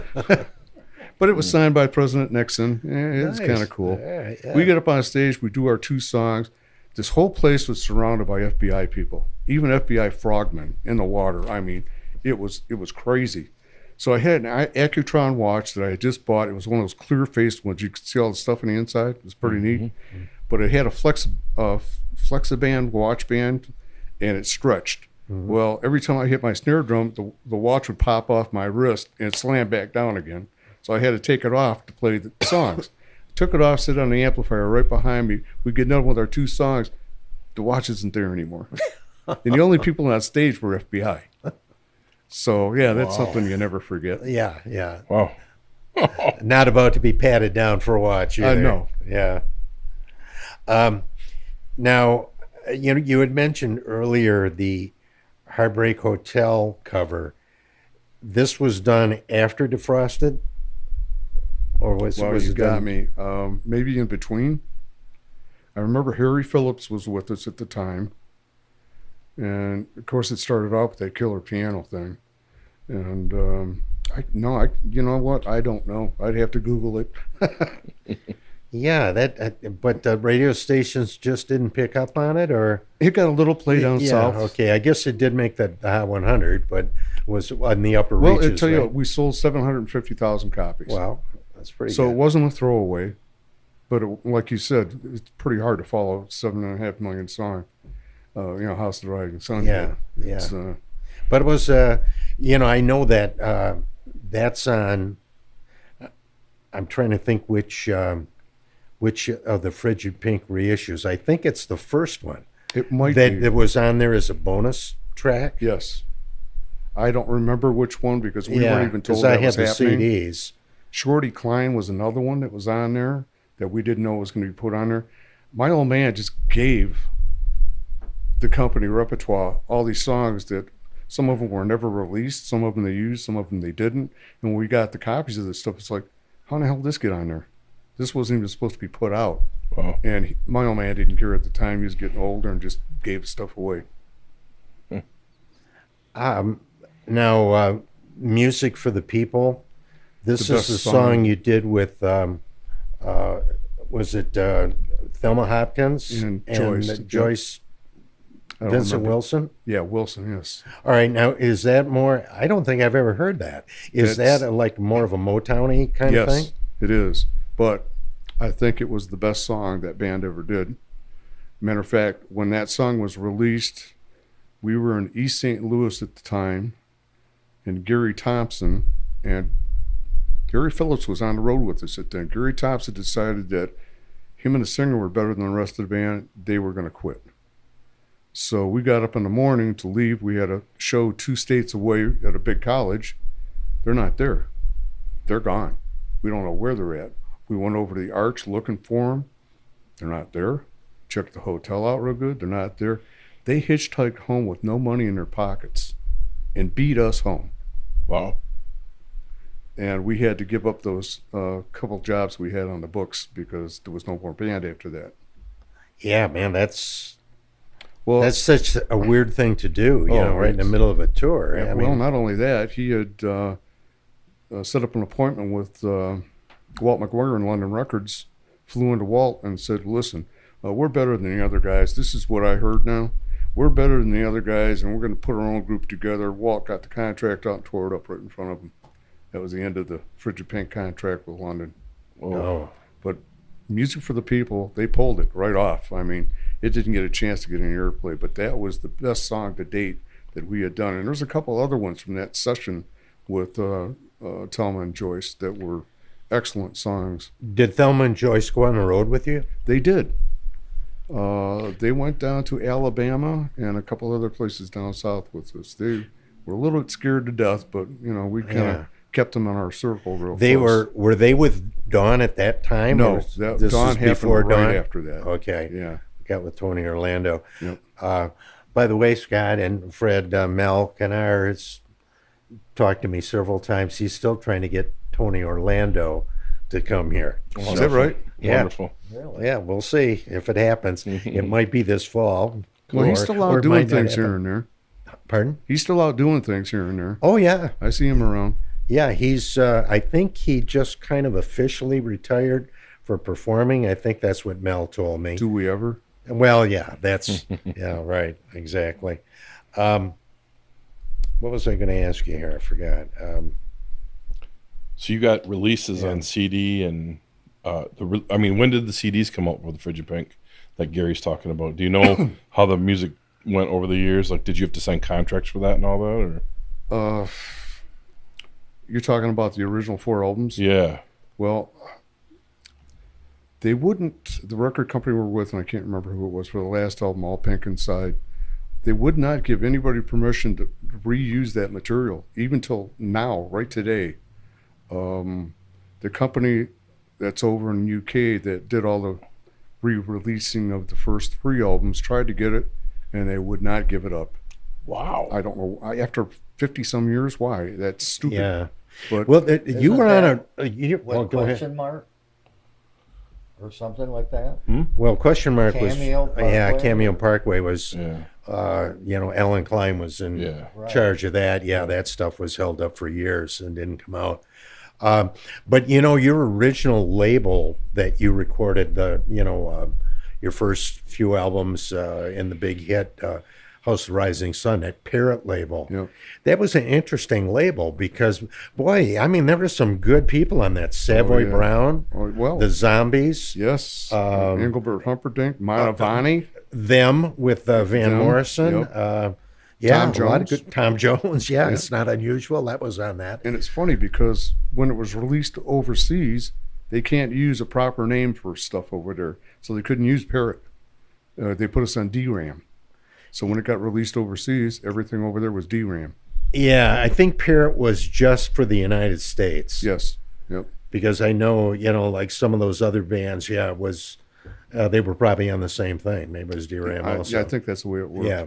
[SPEAKER 3] But it was signed by President Nixon. It's
[SPEAKER 2] Nice.
[SPEAKER 3] kind of cool.
[SPEAKER 2] Yeah.
[SPEAKER 3] We get up on stage, we do our 2 songs. This whole place was surrounded by FBI people, even FBI frogmen in the water. I mean, it was crazy. So I had an Accutron watch that I had just bought. It was one of those clear-faced ones. You could see all the stuff on the inside. It was pretty neat. But it had a Flexiband watch band, and it stretched. Well, every time I hit my snare drum, the watch would pop off my wrist and slam back down again. So I had to take it off to play the songs. Took it off, sit on the amplifier right behind me. We get done with our 2 songs. The watch isn't there anymore. And the only people on stage were FBI. So, yeah, that's something you never forget.
[SPEAKER 2] Yeah.
[SPEAKER 5] Wow.
[SPEAKER 2] Not about to be patted down for a watch either.
[SPEAKER 3] No.
[SPEAKER 2] Yeah. Now, you had mentioned earlier the Heartbreak Hotel cover. This was done after Defrosted? Or was
[SPEAKER 3] Well,
[SPEAKER 2] it
[SPEAKER 3] you got
[SPEAKER 2] done?
[SPEAKER 3] me. Maybe in between. I remember Harry Phillips was with us at the time. And, of course, it started off with that killer piano thing. And, you know what? I don't know. I'd have to Google it.
[SPEAKER 2] Yeah, but the radio stations just didn't pick up on it, or
[SPEAKER 3] It got a little play down south.
[SPEAKER 2] Okay, I guess it did make the Hot 100, but was on the upper
[SPEAKER 3] Well,
[SPEAKER 2] reaches.
[SPEAKER 3] I tell you,
[SPEAKER 2] right?
[SPEAKER 3] what, we sold 750,000 copies.
[SPEAKER 2] Wow, that's pretty
[SPEAKER 3] So
[SPEAKER 2] good.
[SPEAKER 3] it wasn't a throwaway, but like you said, it's pretty hard to follow 7.5 million song. House of the Rising Sun.
[SPEAKER 2] Yeah.
[SPEAKER 3] It's,
[SPEAKER 2] But it was, I know that that's on. I'm trying to think which of the Frijid Pink reissues. I think it's the first one
[SPEAKER 3] it might
[SPEAKER 2] that
[SPEAKER 3] be.
[SPEAKER 2] it was on there as a bonus track.
[SPEAKER 3] Yes. I don't remember which one because we weren't even told
[SPEAKER 2] because I
[SPEAKER 3] that
[SPEAKER 2] had
[SPEAKER 3] was
[SPEAKER 2] the
[SPEAKER 3] happening.
[SPEAKER 2] CDs.
[SPEAKER 3] Shorty Klein was another one that was on there that we didn't know was going to be put on there. My old man just gave the company repertoire all these songs that some of them were never released, some of them they used, some of them they didn't. And when we got the copies of this stuff, it's like, how the hell did this get on there? This wasn't even supposed to be put out.
[SPEAKER 5] Wow.
[SPEAKER 3] And my old man didn't care at the time. He was getting older and just gave stuff away.
[SPEAKER 2] Now, Music for the People. This
[SPEAKER 3] The
[SPEAKER 2] is
[SPEAKER 3] best
[SPEAKER 2] the
[SPEAKER 3] song.
[SPEAKER 2] song you did with, was it Thelma Hopkins
[SPEAKER 3] And Joyce.
[SPEAKER 2] Joyce
[SPEAKER 3] I don't
[SPEAKER 2] Vincent
[SPEAKER 3] remember.
[SPEAKER 2] Wilson?
[SPEAKER 3] Yeah, Wilson, yes.
[SPEAKER 2] All right, now is that more? I don't think I've ever heard that. Is
[SPEAKER 3] It's-
[SPEAKER 2] that like more of a Motown-y kind of thing?
[SPEAKER 3] Yes, it is. But I think it was the best song that band ever did. Matter of fact, when that song was released, we were in East St. Louis at the time, and Gary Thompson and Gary Phillips was on the road with us at then. Gary Thompson decided that him and the singer were better than the rest of the band. They were going to quit. So we got up in the morning to leave. We had a show 2 states away at a big college. They're not there. They're gone. We don't know where they're at. We went over to the Arch looking for them. They're not there. Checked the hotel out real good. They're not there. They hitchhiked home with no money in their pockets and beat us home.
[SPEAKER 5] Wow.
[SPEAKER 3] And we had to give up those couple jobs we had on the books because there was no more band after that.
[SPEAKER 2] Yeah, man, that's
[SPEAKER 3] Well,
[SPEAKER 2] such a weird thing to do, right in the middle of a tour.
[SPEAKER 3] yeah,
[SPEAKER 2] I
[SPEAKER 3] well,
[SPEAKER 2] mean,
[SPEAKER 3] not only that, he had set up an appointment with Walt McGuire in London Records flew into Walt and said, listen, we're better than the other guys. This is what I heard now. We're better than the other guys, and we're going to put our own group together. Walt got the contract out and tore it up right in front of him. That was the end of the Frijid Pink contract with London.
[SPEAKER 2] Oh.
[SPEAKER 3] But Music for the People, they pulled it right off. I mean, it didn't get a chance to get any airplay, but that was the best song to date that we had done. And there's a couple other ones from that session with Thelma and Joyce that were excellent songs.
[SPEAKER 2] Did Thelma and Joyce go on the road with you?
[SPEAKER 3] They did. They went down to Alabama and a couple other places down south with us. They were a little bit scared to death, but we kind of kept them in our circle real close.
[SPEAKER 2] Were they with Dawn at that time?
[SPEAKER 3] No,
[SPEAKER 2] this
[SPEAKER 3] Dawn
[SPEAKER 2] is
[SPEAKER 3] happened
[SPEAKER 2] before
[SPEAKER 3] right
[SPEAKER 2] Dawn?
[SPEAKER 3] after that.
[SPEAKER 2] Okay.
[SPEAKER 3] Yeah.
[SPEAKER 2] Got with Tony Orlando.
[SPEAKER 3] Yep.
[SPEAKER 2] By the way, Scott and Fred, Mel Canar has talked to me several times. He's still trying to get Tony Orlando to come here.
[SPEAKER 3] Is that right?
[SPEAKER 2] Yeah.
[SPEAKER 5] Wonderful.
[SPEAKER 4] Really?
[SPEAKER 2] Yeah, we'll see if it happens. It might be this fall.
[SPEAKER 3] Well, he's still out
[SPEAKER 2] it
[SPEAKER 3] doing
[SPEAKER 2] might not
[SPEAKER 3] things
[SPEAKER 2] happen.
[SPEAKER 3] here and there.
[SPEAKER 2] Pardon?
[SPEAKER 3] He's still out doing things here and there.
[SPEAKER 2] Oh, yeah.
[SPEAKER 3] I see him around.
[SPEAKER 2] Yeah, he's, I think he just kind of officially retired for performing. I think that's what Mel told me.
[SPEAKER 3] Do we ever?
[SPEAKER 2] Well, yeah, that's, yeah, right, exactly. What was I going to ask you here? I forgot.
[SPEAKER 5] So you got releases on CD and when did the CDs come out with the Frijid Pink that Gary's talking about? Do you know how the music went over the years? Like, did you have to sign contracts for that and all that, or?
[SPEAKER 3] You're talking about the original 4 albums?
[SPEAKER 5] Yeah.
[SPEAKER 3] Well, they wouldn't, the record company we're with, and I can't remember who it was for the last album, All Pink Inside, they would not give anybody permission to reuse that material, even till now, right today. The company that's over in the UK that did all the re-releasing of the first 3 albums tried to get it, and they would not give it up.
[SPEAKER 5] Wow.
[SPEAKER 3] I don't know. After 50-some years, why? That's stupid.
[SPEAKER 2] Yeah.
[SPEAKER 3] But
[SPEAKER 2] Well, you were on
[SPEAKER 4] that
[SPEAKER 2] well,
[SPEAKER 4] With
[SPEAKER 2] go ahead.
[SPEAKER 4] question mark? Or something like that?
[SPEAKER 2] Well, question mark
[SPEAKER 4] Cameo
[SPEAKER 2] was, yeah,
[SPEAKER 4] Parkway?
[SPEAKER 2] Cameo Parkway was,
[SPEAKER 5] Yeah.
[SPEAKER 2] Alan Klein was in
[SPEAKER 5] Yeah.
[SPEAKER 2] charge of that. Yeah, that stuff was held up for years and didn't come out. But your original label that you recorded your first few albums in the big hit House of the Rising Sun, that Parrot label.
[SPEAKER 3] Yep.
[SPEAKER 2] That was an interesting label because, boy, I mean, there were some good people on that. Savoy
[SPEAKER 3] yeah.
[SPEAKER 2] Brown,
[SPEAKER 3] well,
[SPEAKER 2] the Zombies,
[SPEAKER 3] yes, Engelbert Humperdinck, Manavani.
[SPEAKER 2] them with Van
[SPEAKER 3] Them,
[SPEAKER 2] Morrison.
[SPEAKER 3] yep.
[SPEAKER 2] Yeah,
[SPEAKER 3] Tom
[SPEAKER 2] a lot of
[SPEAKER 3] Jones.
[SPEAKER 2] good. Tom Jones, yeah, it's not unusual. That was on that.
[SPEAKER 3] And it's funny because when it was released overseas, they can't use a proper name for stuff over there. So they couldn't use Parrot. They put us on Deram. So when it got released overseas, everything over there was Deram.
[SPEAKER 2] Yeah, I think Parrot was just for the United States.
[SPEAKER 3] Yes. Yep.
[SPEAKER 2] Because I know, like some of those other bands, it was, they were probably on the same thing. Maybe it was Deram also.
[SPEAKER 3] I think that's the way it worked.
[SPEAKER 2] Yeah.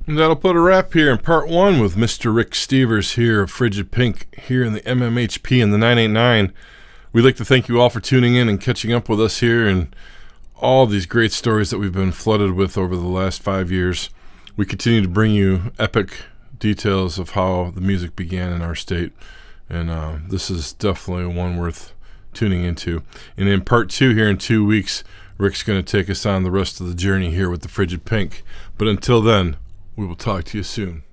[SPEAKER 5] And that'll put a wrap here in part 1 with Mr. Rick Stevers here of Frijid Pink here in the MMHP and the 989. We'd like to thank you all for tuning in and catching up with us here and all these great stories that we've been flooded with over the last 5 years. We continue to bring you epic details of how the music began in our state, and this is definitely one worth tuning into. And in part 2 here in 2 weeks, Rick's going to take us on the rest of the journey here with the Frijid Pink. But until then, we will talk to you soon.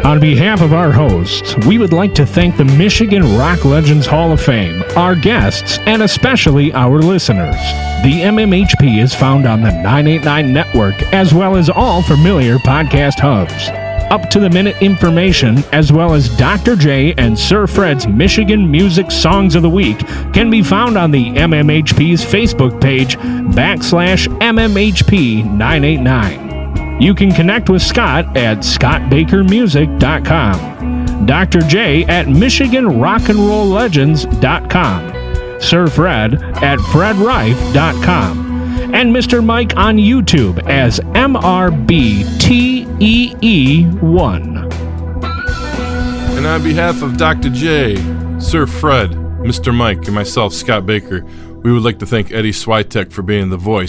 [SPEAKER 1] On behalf of our hosts, we would like to thank the Michigan Rock Legends Hall of Fame, our guests, and especially our listeners. The MMHP is found on the 989 network, as well as all familiar podcast hubs. Up-to-the-minute information, as well as Dr. J and Sir Fred's Michigan Music Songs of the Week, can be found on the MMHP's Facebook page, /MMHP989. You can connect with Scott at scottbakermusic.com, Dr. J at michiganrockandrolllegends.com, Sir Fred at fredrife.com, and Mr. Mike on YouTube as MRBTEE1.
[SPEAKER 5] And on behalf of Dr. J, Sir Fred, Mr. Mike, and myself, Scott Baker, we would like to thank Eddie Switek for being the voice